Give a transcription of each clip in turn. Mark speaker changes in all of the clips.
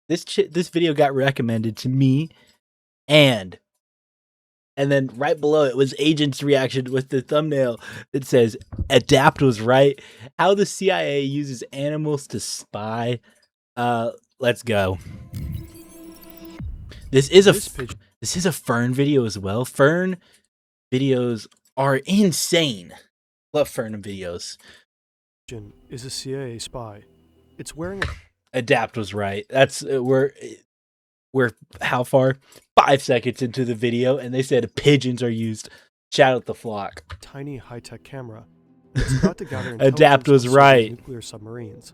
Speaker 1: this video got recommended to me, and then right below it was Agent's reaction with the thumbnail that says, "Adapt was right. How the CIA uses animals to spy." Let's go. This is a Fern video as well. Fern videos are insane. Love Fern videos.
Speaker 2: Is a CIA spy. It's wearing a...
Speaker 1: Adapt was right. That's we're how far? 5 seconds into the video, and they said pigeons are used. Shout out the flock.
Speaker 2: Tiny high-tech camera. It's about to gather
Speaker 1: Adapt was right.
Speaker 2: Nuclear submarines.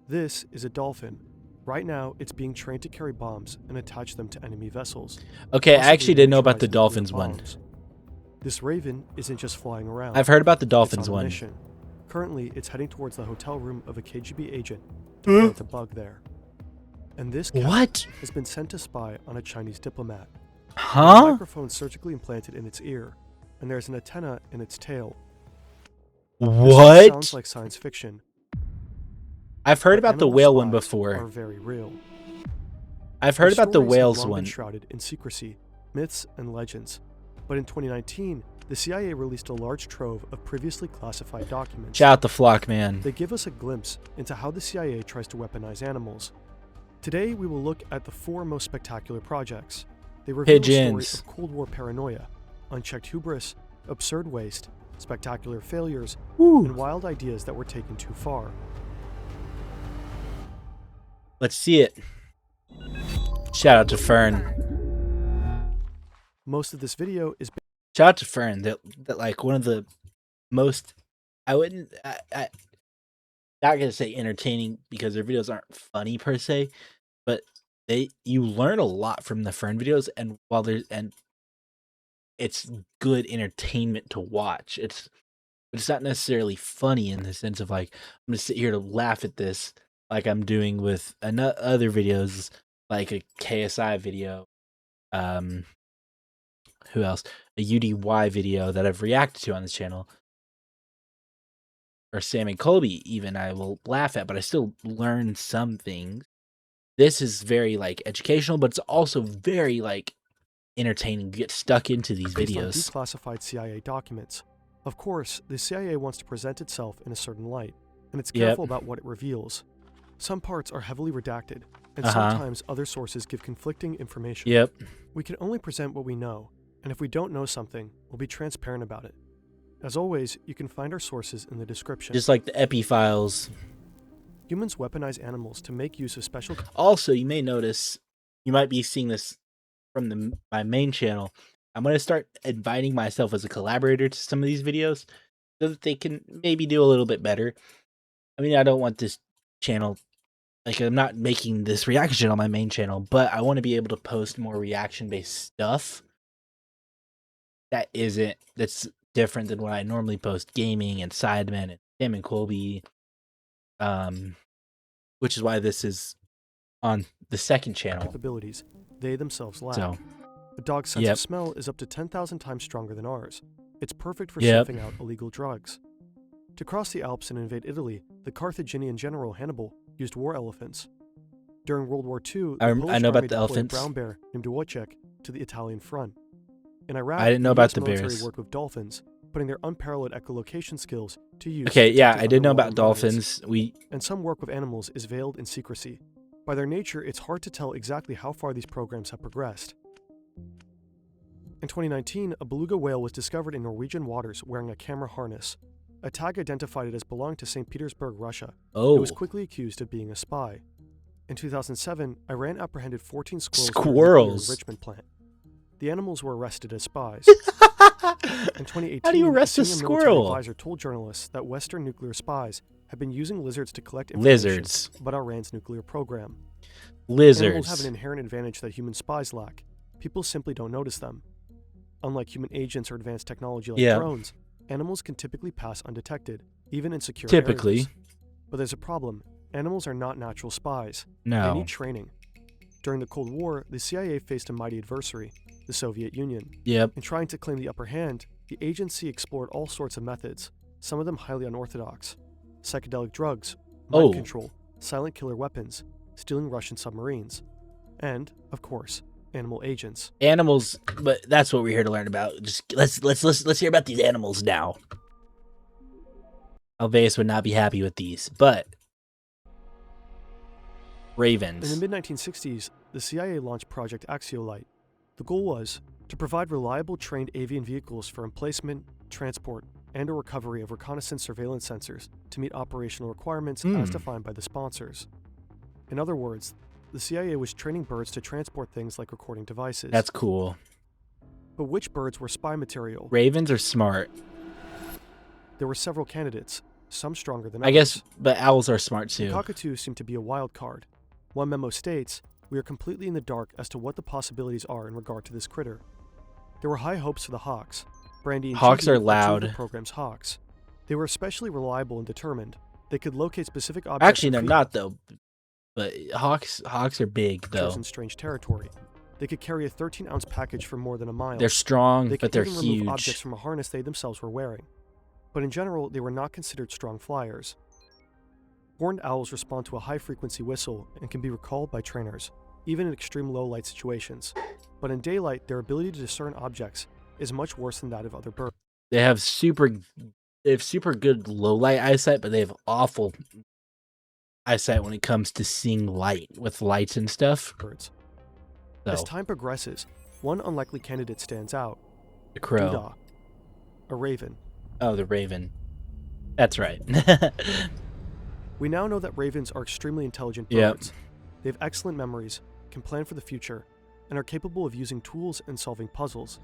Speaker 2: This is a dolphin. Right now, it's being trained to carry bombs and attach them to enemy vessels.
Speaker 1: Okay, I actually didn't know about the dolphins one.
Speaker 2: This raven isn't just flying around.
Speaker 1: I've heard about the dolphins one.
Speaker 2: Mission. Currently, it's heading towards the hotel room of a KGB agent to plant a bug there. And this cat has been sent to spy on a Chinese diplomat.
Speaker 1: Huh?
Speaker 2: A microphone surgically implanted in its ear, and there's an antenna in its tail.
Speaker 1: What?
Speaker 2: This sounds like science fiction.
Speaker 1: I've heard about the whale one before.
Speaker 2: Are very real.
Speaker 1: I've heard about the whales one.
Speaker 2: Shrouded in secrecy, myths, and legends. But in 2019, the CIA released a large trove of previously classified documents.
Speaker 1: Shout out the flock, man.
Speaker 2: They give us a glimpse into how the CIA tries to weaponize animals. Today, we will look at the 4 most spectacular projects. They reveal a story of Cold War paranoia, unchecked hubris, absurd waste, spectacular failures, and wild ideas that were taken too far.
Speaker 1: Let's see it. Shout out to Fern.
Speaker 2: Most of this video is...
Speaker 1: Shout out to Fern. That like one of the most... I'm not going to say entertaining because their videos aren't funny per se, but you learn a lot from the Fern videos, and it's good entertainment to watch. It's not necessarily funny in the sense of like, I'm going to sit here to laugh at this like I'm doing with other videos, like a KSI video. Who else? A UDY video that I've reacted to on this channel. Or Sam and Colby even I will laugh at, but I still learn some things. This is very like educational, but it's also very like entertaining. You get stuck into these videos.
Speaker 2: Declassified CIA documents. Of course, the CIA wants to present itself in a certain light, and it's careful about what it reveals. Some parts are heavily redacted, and sometimes other sources give conflicting information. We can only present what we know, and if we don't know something, we'll be transparent about it. As always, you can find our sources in the description.
Speaker 1: Just like the Epi files.
Speaker 2: Humans weaponize animals to make use of special...
Speaker 1: Also, you may notice, you might be seeing this from my main channel. I'm going to start inviting myself as a collaborator to some of these videos so that they can maybe do a little bit better. I mean, I don't want this channel... Like, I'm not making this reaction on my main channel, but I want to be able to post more reaction-based stuff that's different than what I normally post, gaming and Sidemen and Sam and Colby, which is why this is on the second channel.
Speaker 2: Capabilities they themselves lack.
Speaker 1: So,
Speaker 2: a dog's sense of smell is up to 10,000 times stronger than ours. It's perfect for sniffing out illegal drugs. To cross the Alps and invade Italy, the Carthaginian general Hannibal used war elephants. During World War II,
Speaker 1: I know about the elephants.
Speaker 2: A brown bear named Wojciech to the Italian front. In Iraq,
Speaker 1: I didn't know about the
Speaker 2: military
Speaker 1: bears.
Speaker 2: Worked with dolphins, putting their unparalleled echolocation skills to use.
Speaker 1: Okay, yeah, I did know about dolphins.
Speaker 2: And some work with animals is veiled in secrecy. By their nature, it's hard to tell exactly how far these programs have progressed. In 2019, a beluga whale was discovered in Norwegian waters wearing a camera harness. A tag identified it as belonging to St. Petersburg, Russia. It was quickly accused of being a spy. In 2007, Iran apprehended 14 squirrels in a Richmond plant. The animals were arrested as spies. In 2018,
Speaker 1: how do you arrest a squirrel?
Speaker 2: Advisor told journalists that Western nuclear spies have been using lizards to collect information about Iran's nuclear program. Animals have an inherent advantage that human spies lack. People simply don't notice them. Unlike human agents or advanced technology like drones, animals can typically pass undetected, even in secure areas. But there's a problem. Animals are not natural spies. They need training. During the Cold War, the CIA faced a mighty adversary, the Soviet Union. In trying to claim the upper hand, the agency explored all sorts of methods, some of them highly unorthodox. Psychedelic drugs, mind control, silent killer weapons, stealing Russian submarines. And, of course, animal agents.
Speaker 1: Animals, but that's what we're here to learn about. Just let's hear about these animals now. Alveus would not be happy with these, but ravens.
Speaker 2: In the mid-1960s, the CIA launched Project Axiolite. The goal was to provide reliable trained avian vehicles for emplacement, transport, and or recovery of reconnaissance surveillance sensors to meet operational requirements as defined by the sponsors. In other words, the CIA was training birds to transport things like recording devices.
Speaker 1: That's cool.
Speaker 2: But which birds were spy material?
Speaker 1: Ravens are smart.
Speaker 2: There were several candidates, some stronger than others.
Speaker 1: I guess, but owls are smart too.
Speaker 2: The cockatoo seemed to be a wild card. One memo states, "We are completely in the dark as to what the possibilities are in regard to this critter." There were high hopes for the hawks. Brandy and
Speaker 1: Hawks
Speaker 2: Judy
Speaker 1: are loud.
Speaker 2: were the program's hawks. They were especially reliable and determined. They could locate specific objects.
Speaker 1: Actually, they're not though. But hawks are big though.
Speaker 2: In strange territory. They could carry a 13-ounce package for more than a mile.
Speaker 1: They're strong, but they're
Speaker 2: huge. They could even remove objects from a harness they themselves were wearing. But in general, they were not considered strong flyers. Horned owls respond to a high-frequency whistle and can be recalled by trainers, even in extreme low-light situations. But in daylight, their ability to discern objects is much worse than that of other birds.
Speaker 1: They have super good low-light eyesight, but they have awful eyesight when it comes to seeing light with lights and stuff.
Speaker 2: Birds. So. As time progresses, one unlikely candidate stands out.
Speaker 1: The crow.
Speaker 2: Doodah, a raven.
Speaker 1: Oh, the raven. That's right.
Speaker 2: We now know that ravens are extremely intelligent birds. Yep. They have excellent memories, can plan for the future, and are capable of using tools and solving puzzles.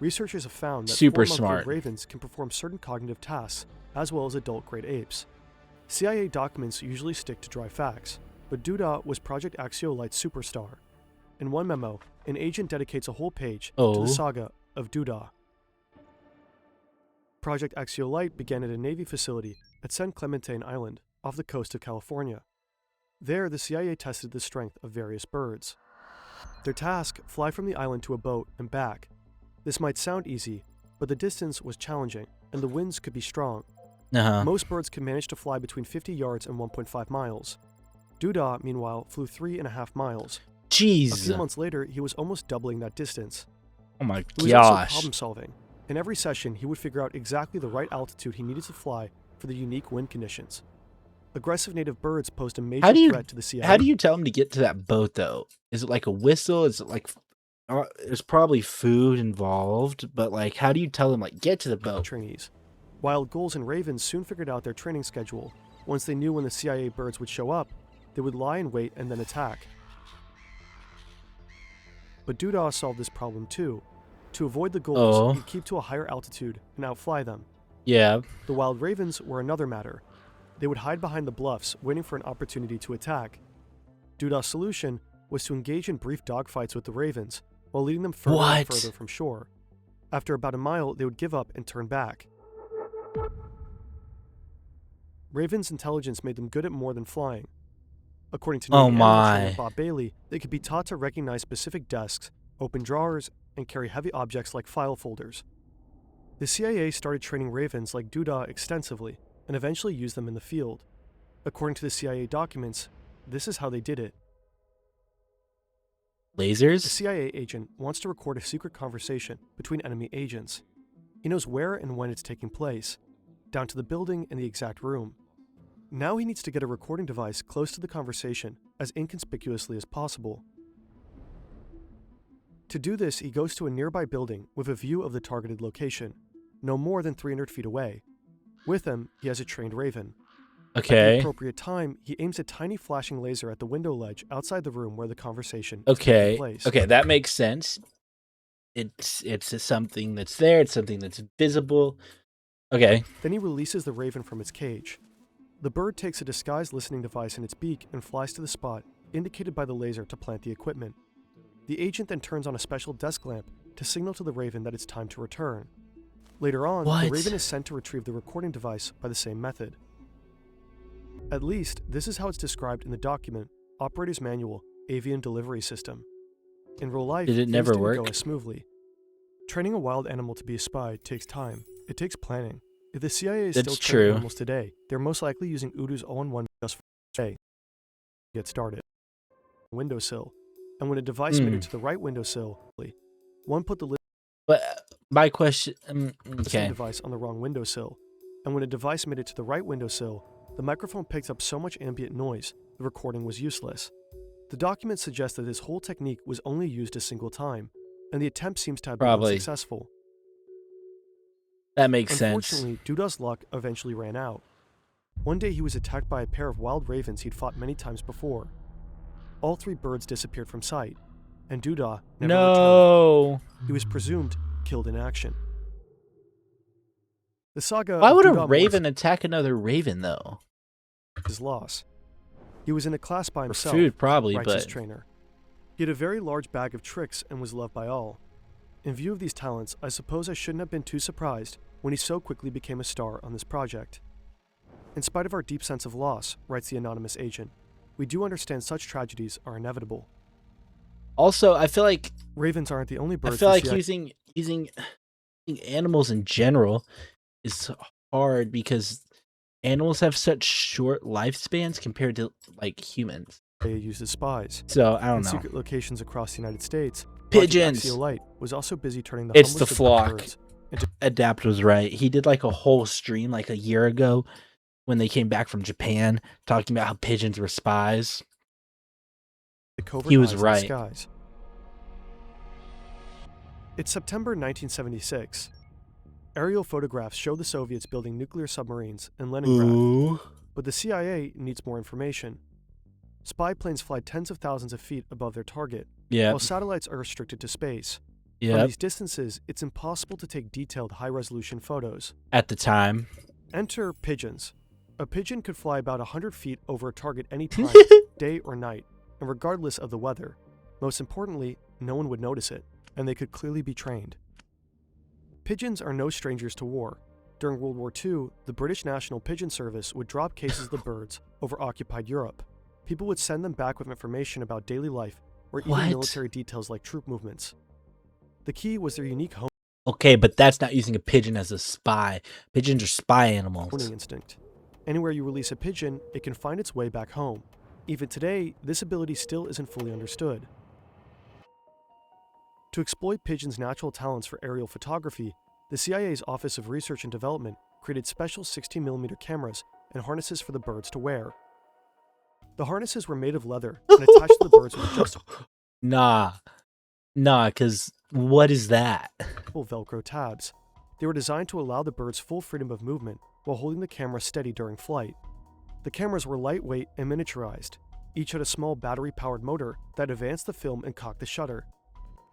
Speaker 2: Researchers have found that
Speaker 1: super smart
Speaker 2: ravens can perform certain cognitive tasks, as well as adult-grade apes. CIA documents usually stick to dry facts, but Doodah was Project Axiolite's superstar. In one memo, an agent dedicates a whole page to the saga of Doodah. Project Axiolite began at a Navy facility at San Clemente Island, off the coast of California. There, the CIA tested the strength of various birds. Their task, fly from the island to a boat and back. This might sound easy, but the distance was challenging, and the winds could be strong. Most birds can manage to fly between 50 yards and 1.5 miles. Doodah, meanwhile, flew 3.5 miles.
Speaker 1: Jeez.
Speaker 2: A few months later, he was almost doubling that distance.
Speaker 1: Oh my gosh.
Speaker 2: He was also problem solving. In every session, he would figure out exactly the right altitude he needed to fly for the unique wind conditions. Aggressive native birds posed a major threat to the CIA.
Speaker 1: How do you tell him to get to that boat, though? Is it like a whistle? Is it like... there's probably food involved, but like, how do you tell them, like, get to the boat?
Speaker 2: Trainees. Wild gulls and ravens soon figured out their training schedule. Once they knew when the CIA birds would show up, they would lie in wait and then attack. But Doodah solved this problem too. To avoid the gulls, he'd keep to a higher altitude and outfly them.
Speaker 1: Yeah.
Speaker 2: The wild ravens were another matter. They would hide behind the bluffs, waiting for an opportunity to attack. Doodah's solution was to engage in brief dogfights with the ravens, while leading them further and further from shore. After about a mile, they would give up and turn back. Ravens' intelligence made them good at more than flying. According to Navy animal trainer Bob Bailey, they could be taught to recognize specific desks, open drawers, and carry heavy objects like file folders. The CIA started training ravens like Doodah extensively, and eventually used them in the field. According to the CIA documents, this is how they did it.
Speaker 1: Lasers?
Speaker 2: A CIA agent wants to record a secret conversation between enemy agents. He knows where and when it's taking place, down to the building and the exact room. Now he needs to get a recording device close to the conversation as inconspicuously as possible. To do this, he goes to a nearby building with a view of the targeted location, no more than 300 feet away. With him, he has a trained raven.
Speaker 1: Okay.
Speaker 2: At the appropriate time, he aims a tiny flashing laser at the window ledge outside the room where the conversation is taking place.
Speaker 1: Okay, that makes sense. It's something that's there, it's something that's visible. Okay.
Speaker 2: Then he releases the raven from its cage. The bird takes a disguised listening device in its beak and flies to the spot indicated by the laser to plant the equipment. The agent then turns on a special desk lamp to signal to the raven that it's time to return. Later on, the raven is sent to retrieve the recording device by the same method. At least, this is how it's described in the document, Operator's Manual, Avian Delivery System. In real life,
Speaker 1: Did it never work?
Speaker 2: Go as smoothly. Training a wild animal to be a spy takes time. It takes planning. If the CIA is still training animals today, they're most likely using Udo's 0-1 just for today. get started. Windowsill, and when a device made it to the right windowsill, one put the
Speaker 1: my question,
Speaker 2: listening device on the wrong windowsill, and when a device made it to the right windowsill, the microphone picked up so much ambient noise, the recording was useless. The document suggests that this whole technique was only used a single time, and the attempt seems to have been unsuccessful.
Speaker 1: That makes sense.
Speaker 2: Unfortunately, Duda's luck eventually ran out. One day he was attacked by a pair of wild ravens he'd fought many times before. All 3 birds disappeared from sight, and Duda never returned. He was presumed killed in action. The saga
Speaker 1: Why would a raven attack another raven, though?
Speaker 2: His loss. He was in a class by himself.
Speaker 1: For food, probably,
Speaker 2: writes
Speaker 1: but
Speaker 2: his trainer. He had a very large bag of tricks and was loved by all. In view of these talents, I suppose I shouldn't have been too surprised when he so quickly became a star on this project. In spite of our deep sense of loss, writes the anonymous agent, we do understand such tragedies are inevitable.
Speaker 1: Also, I feel like
Speaker 2: ravens aren't the only birds.
Speaker 1: I feel like using animals in general is hard because animals have such short lifespans compared to like humans.
Speaker 2: They use as spies.
Speaker 1: So I don't know.
Speaker 2: Secret locations across the United States.
Speaker 1: Pigeons.
Speaker 2: Light was also busy turning the
Speaker 1: it's the flock. Adapt was right. He did like a whole stream like a year ago when they came back from Japan talking about how pigeons were spies. He was right.
Speaker 2: It's September 1976. Aerial photographs show the Soviets building nuclear submarines in Leningrad, but the CIA needs more information. Spy planes fly tens of thousands of feet above their target, while satellites are restricted to space. From these distances, it's impossible to take detailed high-resolution photos.
Speaker 1: At the time.
Speaker 2: Enter pigeons. A pigeon could fly about 100 feet over a target any time, day or night, and regardless of the weather. Most importantly, no one would notice it, and they could clearly be trained. Pigeons are no strangers to war. During World War II, the British National Pigeon Service would drop cases of the birds over occupied Europe. People would send them back with information about daily life or even military details like troop movements. The key was their unique home.
Speaker 1: Okay, but that's not using a pigeon as a spy. Pigeons are spy animals.
Speaker 2: Honing instinct. Anywhere you release a pigeon, it can find its way back home. Even today, this ability still isn't fully understood. To exploit pigeons' natural talents for aerial photography, the CIA's Office of Research and Development created special 16mm cameras and harnesses for the birds to wear. The harnesses were made of leather and attached to the birds with just
Speaker 1: Nah, because what is that?
Speaker 2: Velcro tabs. They were designed to allow the birds full freedom of movement while holding the camera steady during flight. The cameras were lightweight and miniaturized. Each had a small battery-powered motor that advanced the film and cocked the shutter.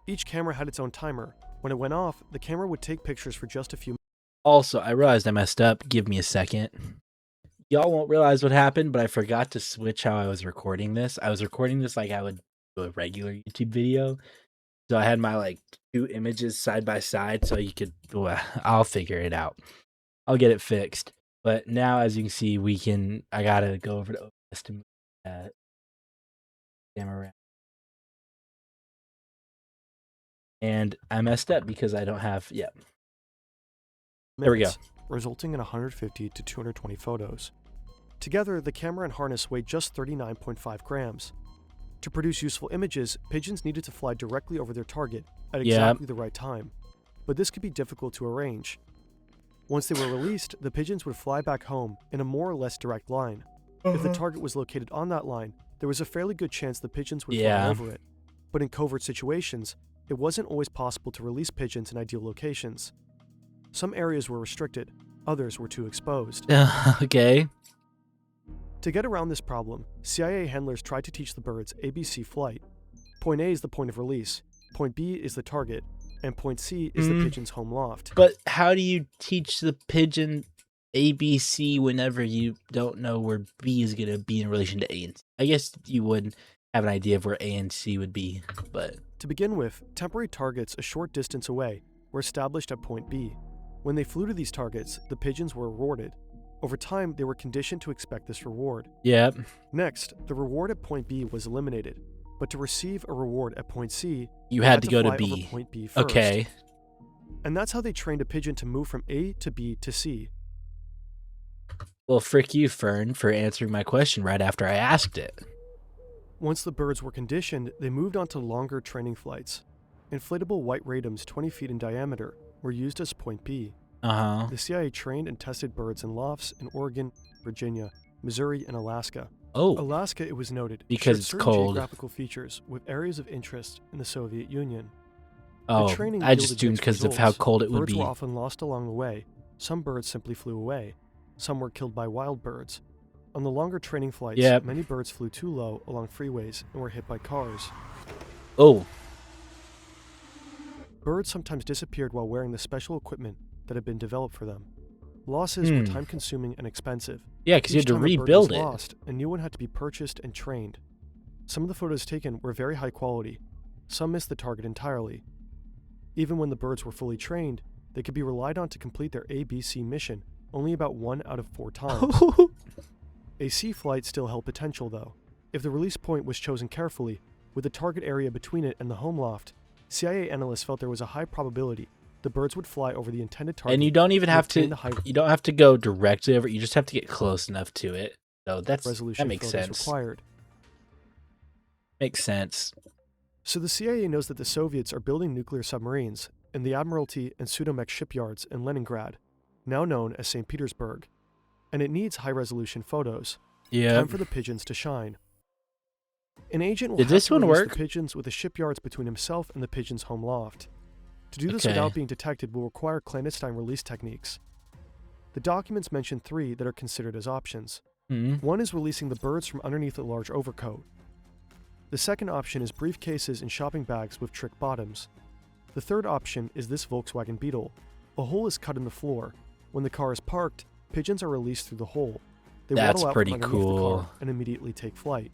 Speaker 2: Each camera had its own timer. When it went off, the camera would take pictures for just a few minutes.
Speaker 1: Also, I realized I messed up. Give me a second. Y'all won't realize what happened, but I forgot to switch how I was recording this. I was recording this like I would do a regular YouTube video. So I had my like 2 images side by side so you could, well, I'll figure it out. I'll get it fixed. But now, as you can see, I gotta go over to OBS to move that camera. And I messed up because I don't have, There we go.
Speaker 2: Resulting in 150 to 220 photos. Together, the camera and harness weighed just 39.5 grams. To produce useful images, pigeons needed to fly directly over their target at exactly the right time. But this could be difficult to arrange. Once they were released, the pigeons would fly back home in a more or less direct line. If the target was located on that line, there was a fairly good chance the pigeons would fly over it. But in covert situations, it wasn't always possible to release pigeons in ideal locations. Some areas were restricted, others were too exposed.
Speaker 1: Okay.
Speaker 2: To get around this problem, CIA handlers tried to teach the birds ABC flight. Point A is the point of release, point B is the target, and point C is the pigeon's home loft.
Speaker 1: But how do you teach the pigeon ABC whenever you don't know where B is going to be in relation to A and C? I guess you would have an idea of where A and C would be, but...
Speaker 2: To begin with, temporary targets a short distance away were established at point B. When they flew to these targets, the pigeons were rewarded. Over time, they were conditioned to expect this reward.
Speaker 1: Yep.
Speaker 2: Next, the reward at point B was eliminated, but to receive a reward at point C,
Speaker 1: you had to go to
Speaker 2: B. Point B first.
Speaker 1: Okay.
Speaker 2: And that's how they trained a pigeon to move from A to B to C.
Speaker 1: Well, frick you, Fern, for answering my question right after I asked it.
Speaker 2: Once the birds were conditioned, they moved on to longer training flights. Inflatable white radomes 20 feet in diameter were used as Point B. The CIA trained and tested birds in lofts in Oregon, Virginia, Missouri, and Alaska. Alaska, it was noted,
Speaker 1: because
Speaker 2: shared
Speaker 1: it's
Speaker 2: certain
Speaker 1: cold.
Speaker 2: Geographical features with areas of interest in the Soviet Union.
Speaker 1: I just assumed because of how cold it would be.
Speaker 2: Birds were often lost along the way. Some birds simply flew away. Some were killed by wild birds. On the longer training flights, many birds flew too low along freeways and were hit by cars. Birds sometimes disappeared while wearing the special equipment that had been developed for them. Losses were time-consuming and expensive.
Speaker 1: Yeah, because you had to rebuild it.
Speaker 2: Lost, a new one had to be purchased and trained. Some of the photos taken were very high quality. Some missed the target entirely. Even when the birds were fully trained, they could be relied on to complete their ABC mission only about 1 out of 4 times. A C flight still held potential, though. If the release point was chosen carefully, with the target area between it and the home loft, CIA analysts felt there was a high probability the birds would fly over the intended target.
Speaker 1: And you don't even have to. You don't have to go directly over. You just have to get close enough to it. So that makes sense.
Speaker 2: Required.
Speaker 1: Makes sense.
Speaker 2: So the CIA knows that the Soviets are building nuclear submarines in the Admiralty and Sudomek shipyards in Leningrad, now known as St. Petersburg, and it needs high-resolution photos. Time for the pigeons to shine. An agent will have to release the pigeons with the shipyards between himself and the pigeon's home loft. To do this without being detected will require clandestine release techniques. The documents mention 3 that are considered as options. One is releasing the birds from underneath a large overcoat. The second option is briefcases and shopping bags with trick bottoms. The third option is this Volkswagen Beetle. A hole is cut in the floor. When the car is parked, pigeons are released through the hole. They waddle out from underneath the car and immediately take flight.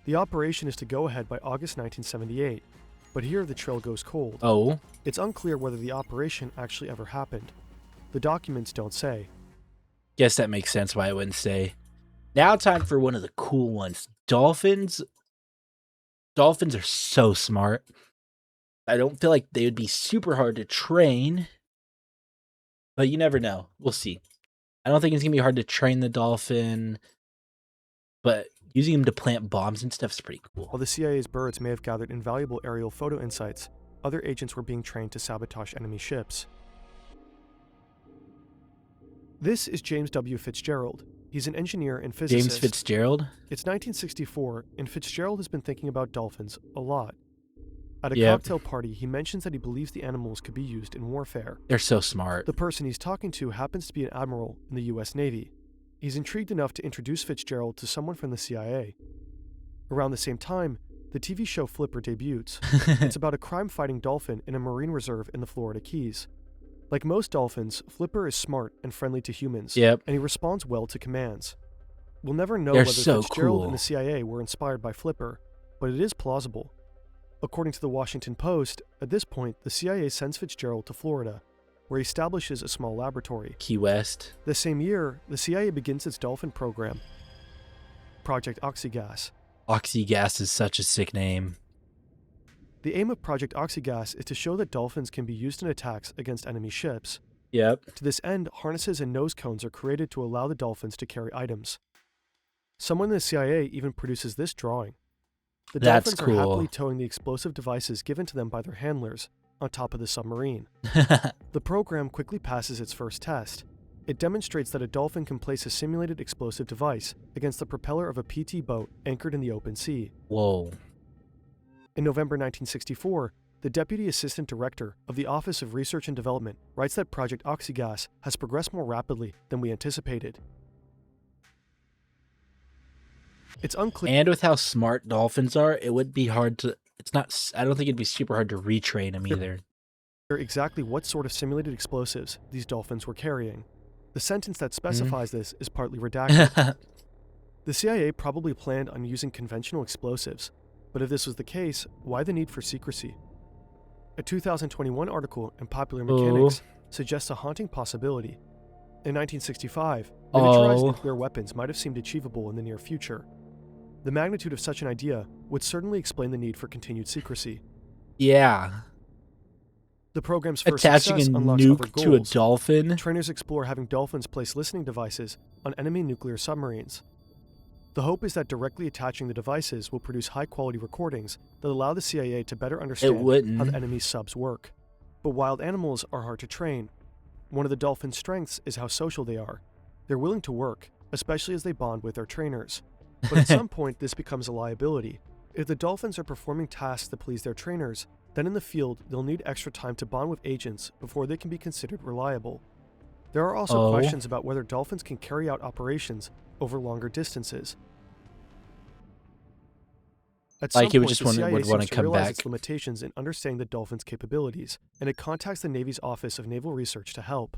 Speaker 2: The operation is to go ahead by August 1978, but here the trail goes cold. It's unclear whether the operation actually ever happened. The documents don't say.
Speaker 1: Guess that makes sense why it wouldn't say. Now time for one of the cool ones. Dolphins. Dolphins are so smart. I don't feel like they would be super hard to train, but you never know. We'll see. I don't think it's going to be hard to train the dolphin, but using them to plant bombs and stuff is pretty cool.
Speaker 2: While the CIA's birds may have gathered invaluable aerial photo insights, other agents were being trained to sabotage enemy ships. This is James W. Fitzgerald. He's an engineer and physicist.
Speaker 1: James Fitzgerald?
Speaker 2: It's 1964, and Fitzgerald has been thinking about dolphins a lot. At a cocktail party, he mentions that he believes the animals could be used in warfare.
Speaker 1: They're so smart.
Speaker 2: The person he's talking to happens to be an admiral in the U.S. Navy. He's intrigued enough to introduce Fitzgerald to someone from the CIA. Around the same time, the TV show Flipper debuts. It's about a crime-fighting dolphin in a marine reserve in the Florida Keys. Like most dolphins, Flipper is smart and friendly to humans, and he responds well to commands. We'll never know whether Fitzgerald and the CIA were inspired by Flipper, but it is plausible. According to the Washington Post, at this point, the CIA sends Fitzgerald to Florida, where he establishes a small laboratory.
Speaker 1: Key West.
Speaker 2: The same year, the CIA begins its dolphin program, Project Oxygas.
Speaker 1: Oxygas is such a sick name.
Speaker 2: The aim of Project Oxygas is to show that dolphins can be used in attacks against enemy ships.
Speaker 1: To
Speaker 2: this end, harnesses and nose cones are created to allow the dolphins to carry items. Someone in the CIA even produces this drawing. The dolphins are happily towing the explosive devices given to them by their handlers on top of the submarine. The program quickly passes its first test. It demonstrates that a dolphin can place a simulated explosive device against the propeller of a PT boat anchored in the open sea. In November 1964, the Deputy Assistant Director of the Office of Research and Development writes that Project Oxygas has progressed more rapidly than we anticipated. It's unclear.
Speaker 1: And with how smart dolphins are, it would be hard to... I don't think it'd be super hard to retrain them either.
Speaker 2: Exactly what sort of simulated explosives these dolphins were carrying. The sentence that specifies this is partly redacted. The CIA probably planned on using conventional explosives, but if this was the case, why the need for secrecy? A 2021 article in Popular Mechanics suggests a haunting possibility. In 1965, miniaturized nuclear weapons might have seemed achievable in the near future. The magnitude of such an idea would certainly explain the need for continued secrecy.
Speaker 1: The
Speaker 2: program's first
Speaker 1: attaching
Speaker 2: success
Speaker 1: a
Speaker 2: unlocks other
Speaker 1: nuke to a
Speaker 2: goals.
Speaker 1: dolphin.
Speaker 2: Trainers explore having dolphins place listening devices on enemy nuclear submarines. The hope is that directly attaching the devices will produce high-quality recordings that allow the CIA to better understand how the enemy's subs work. But wild animals are hard to train. One of the dolphins' strengths is how social they are. They're willing to work, especially as they bond with their trainers. But at some point, this becomes a liability. If the dolphins are performing tasks that please their trainers, then in the field, they'll need extra time to bond with agents before they can be considered reliable. There are also questions about whether dolphins can carry out operations over longer distances. At some point, the CIA seems to realize its limitations in understanding the dolphin's capabilities, and it contacts the Navy's Office of Naval Research to help.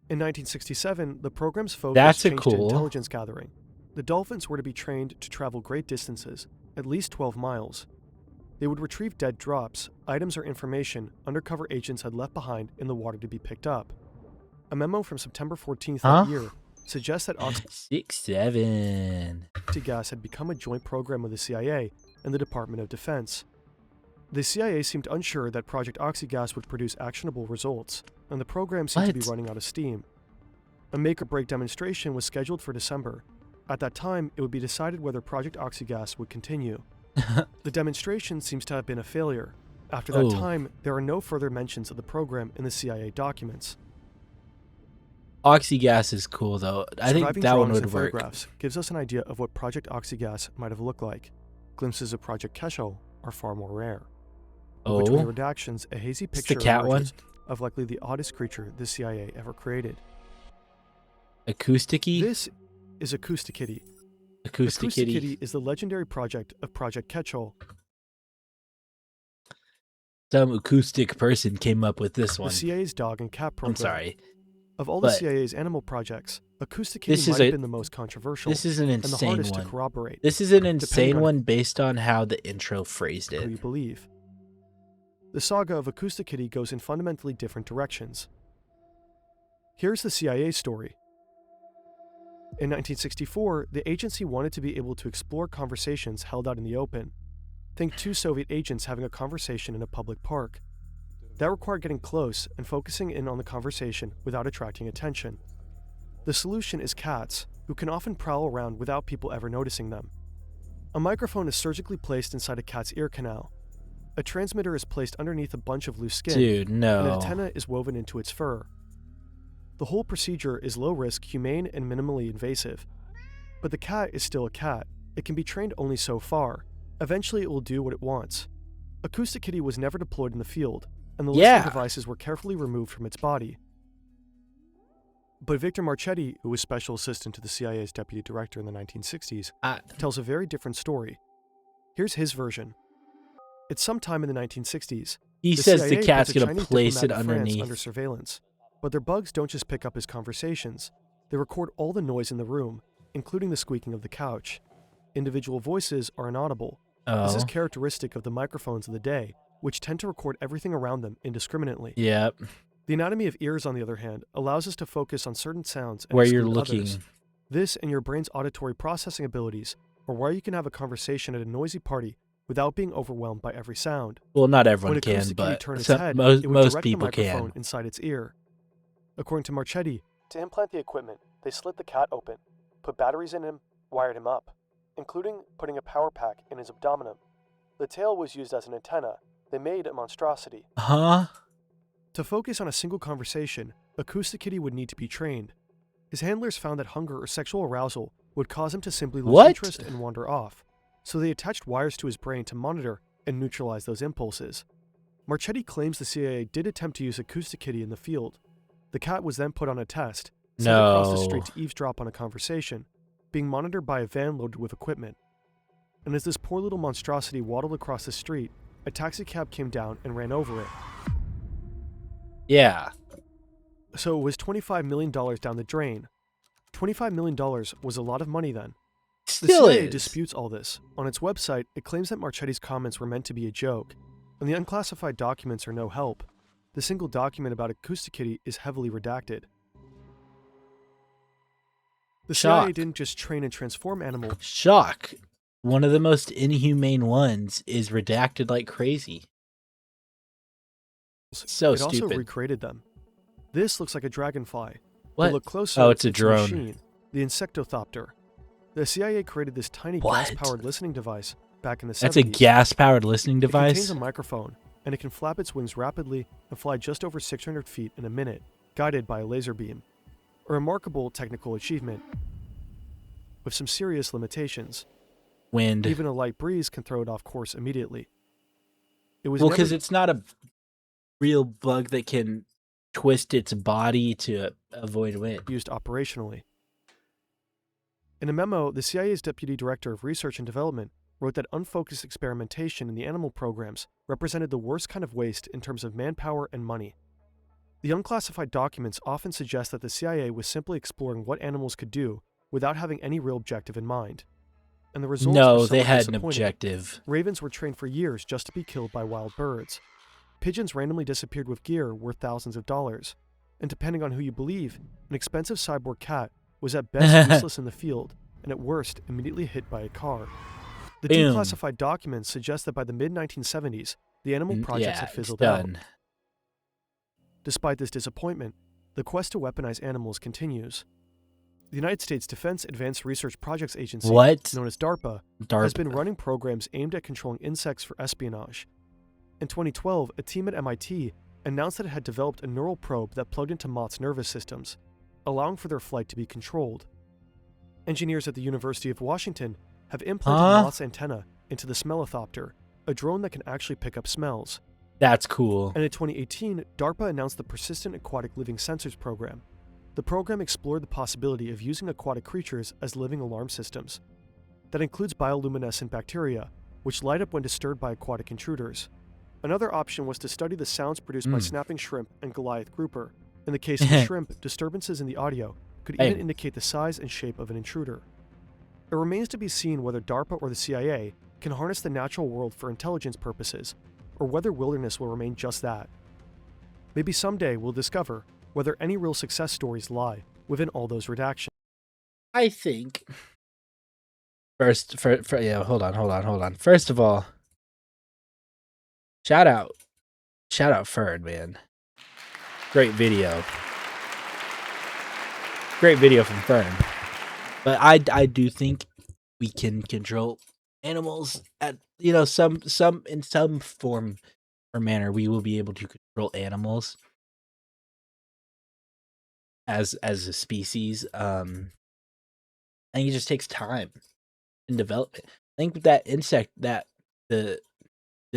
Speaker 2: In 1967, the program's focus changed to intelligence gathering. The dolphins were to be trained to travel great distances, at least 12 miles. They would retrieve dead drops, items or information undercover agents had left behind in the water to be picked up. A memo from September 14th that year suggests that oxygas had become a joint program of the CIA and the Department of Defense. The CIA seemed unsure that Project Oxygas would produce actionable results, and the program seemed to be running out of steam. A make-or-break demonstration was scheduled for December. At that time, it would be decided whether Project Oxygas would continue. The demonstration seems to have been a failure. After that time, there are no further mentions of the program in the CIA documents.
Speaker 1: Oxygas is cool, though. I think that one would work.
Speaker 2: Photographs gives us an idea of what Project Oxygas might have looked like. Glimpses of Project Keschel are far more rare. Between redactions, a hazy picture emerges of likely the oddest creature the CIA ever created.
Speaker 1: Acoustic-y?
Speaker 2: This is Acoustic-Kitty. Acoustic-Kitty is the legendary project of Project Keschel.
Speaker 1: Some acoustic person came up with this one.
Speaker 2: The CIA's dog and cat program.
Speaker 1: I'm sorry.
Speaker 2: Of all the CIA's animal projects, Acoustic-Kitty might have been the most controversial.
Speaker 1: This is an insane
Speaker 2: and the hardest to corroborate.
Speaker 1: This is an insane one based on how the intro phrased it.
Speaker 2: Who you believe. The saga of Acoustic-Kitty goes in fundamentally different directions. Here's the CIA story. In 1964, the agency wanted to be able to explore conversations held out in the open. Think two Soviet agents having a conversation in a public park. That required getting close and focusing in on the conversation without attracting attention. The solution is cats, who can often prowl around without people ever noticing them. A microphone is surgically placed inside a cat's ear canal. A transmitter is placed underneath a bunch of loose skin, and an antenna is woven into its fur. The whole procedure is low-risk, humane, and minimally invasive. But the cat is still a cat. It can be trained only so far. Eventually, it will do what it wants. Acoustic-Kitty was never deployed in the field, and the listening devices were carefully removed from its body. But Victor Marchetti, who was special assistant to the CIA's deputy director in the 1960s, tells a very different story. Here's his version. It's sometime in the 1960s.
Speaker 1: He says the cat's going to place it underneath.
Speaker 2: Under surveillance. But their bugs don't just pick up his conversations. They record all the noise in the room, including the squeaking of the couch. Individual voices are inaudible. This is characteristic of the microphones of the day, which tend to record everything around them indiscriminately.
Speaker 1: Yep.
Speaker 2: The anatomy of ears, on the other hand, allows us to focus on certain sounds and
Speaker 1: where you're looking.
Speaker 2: Others. This and your brain's auditory processing abilities are where you can have a conversation at a noisy party without being overwhelmed by every sound.
Speaker 1: Well, not everyone can, but most people can.
Speaker 2: Inside its ear. According to Marchetti, to implant the equipment, they slit the cat open, put batteries in him, wired him up, including putting a power pack in his abdomen. The tail was used as an antenna. They made a monstrosity. To focus on a single conversation, Acoustic-Kitty would need to be trained. His handlers found that hunger or sexual arousal would cause him to simply lose interest and wander off, so they attached wires to his brain to monitor and neutralize those impulses. Marchetti claims the CIA did attempt to use Acoustic-Kitty in the field. The cat was then put on a test, sent across the street to eavesdrop on a conversation, being monitored by a van loaded with equipment. And as this poor little monstrosity waddled across the street, a taxicab came down and ran over it.
Speaker 1: Yeah.
Speaker 2: So it was $25 million down the drain. $25 million was a lot of money then. The CIA disputes all this. On its website, it claims that Marchetti's comments were meant to be a joke, and the unclassified documents are no help. The single document about Acoustic-Kitty is heavily redacted. The CIA didn't just train and transform animals.
Speaker 1: Shock. One of the most inhumane ones is redacted like crazy. So
Speaker 2: it
Speaker 1: stupid.
Speaker 2: Also recreated them. This looks like a dragonfly.
Speaker 1: What?
Speaker 2: But look closer.
Speaker 1: Oh, it's a drone.
Speaker 2: Machine, the Insectothopter. The CIA created this tiny gas-powered listening device back in the 70s.
Speaker 1: That's a gas-powered listening device?
Speaker 2: It contains a microphone, and it can flap its wings rapidly and fly just over 600 feet in a minute, guided by a laser beam. A remarkable technical achievement, with some serious limitations.
Speaker 1: Wind.
Speaker 2: Even a light breeze can throw it off course immediately. It was
Speaker 1: because it's not a real bug that can twist its body to avoid wind.
Speaker 2: Used operationally. In a memo, the CIA's Deputy Director of Research and Development wrote that unfocused experimentation in the animal programs represented the worst kind of waste in terms of manpower and money. The unclassified documents often suggest that the CIA was simply exploring what animals could do without having any real objective in mind. And the results were
Speaker 1: they had an objective.
Speaker 2: Ravens were trained for years just to be killed by wild birds. Pigeons randomly disappeared with gear worth thousands of dollars. And depending on who you believe, an expensive cyborg cat was at best useless in the field, and at worst immediately hit by a car. The declassified documents suggest that by the mid-1970s, the animal projects had fizzled out. Despite this disappointment, the quest to weaponize animals continues. The United States Defense Advanced Research Projects Agency, known as DARPA, has been running programs aimed at controlling insects for espionage. In 2012, a team at MIT announced that it had developed a neural probe that plugged into moths' nervous systems, allowing for their flight to be controlled. Engineers at the University of Washington have implanted moths' antenna into the Smellithopter, a drone that can actually pick up smells.
Speaker 1: That's cool.
Speaker 2: And in 2018, DARPA announced the Persistent Aquatic Living Sensors program. The program explored the possibility of using aquatic creatures as living alarm systems. That includes bioluminescent bacteria, which light up when disturbed by aquatic intruders. Another option was to study the sounds produced by snapping shrimp and Goliath grouper. In the case of the shrimp, disturbances in the audio could even indicate the size and shape of an intruder. It remains to be seen whether DARPA or the CIA can harness the natural world for intelligence purposes, or whether wilderness will remain just that. Maybe someday we'll discover whether any real success stories lie within all those redactions.
Speaker 1: I think hold on. First of all, shout out Fern, man. Great video from Fern. But I do think we can control animals at some in some form or manner. We will be able to control animals as a species. I think it just takes time and development. I think with that insect, that the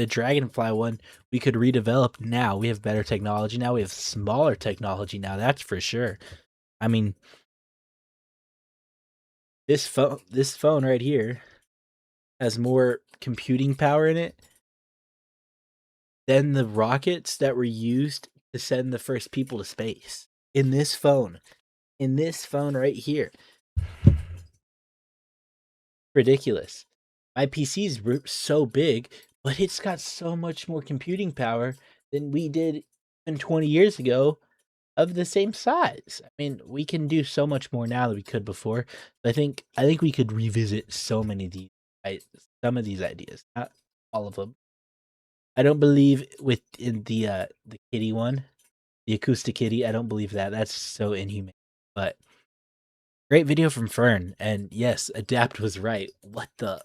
Speaker 1: dragonfly one, we could redevelop now. We have better technology now. We have smaller technology now. That's for sure. I mean, this phone right here has more computing power in it than the rockets that were used to send the first people to space. In this phone right here. Ridiculous. My PC is so big, but it's got so much more computing power than we did even 20 years ago of the same size. I mean, we can do so much more now than we could before. I think we could revisit some of these ideas, not all of them. I don't believe in the kitty one, the acoustic kitty. I don't believe that. That's so inhumane. But great video from Fern, and yes, Adapt was right. What the?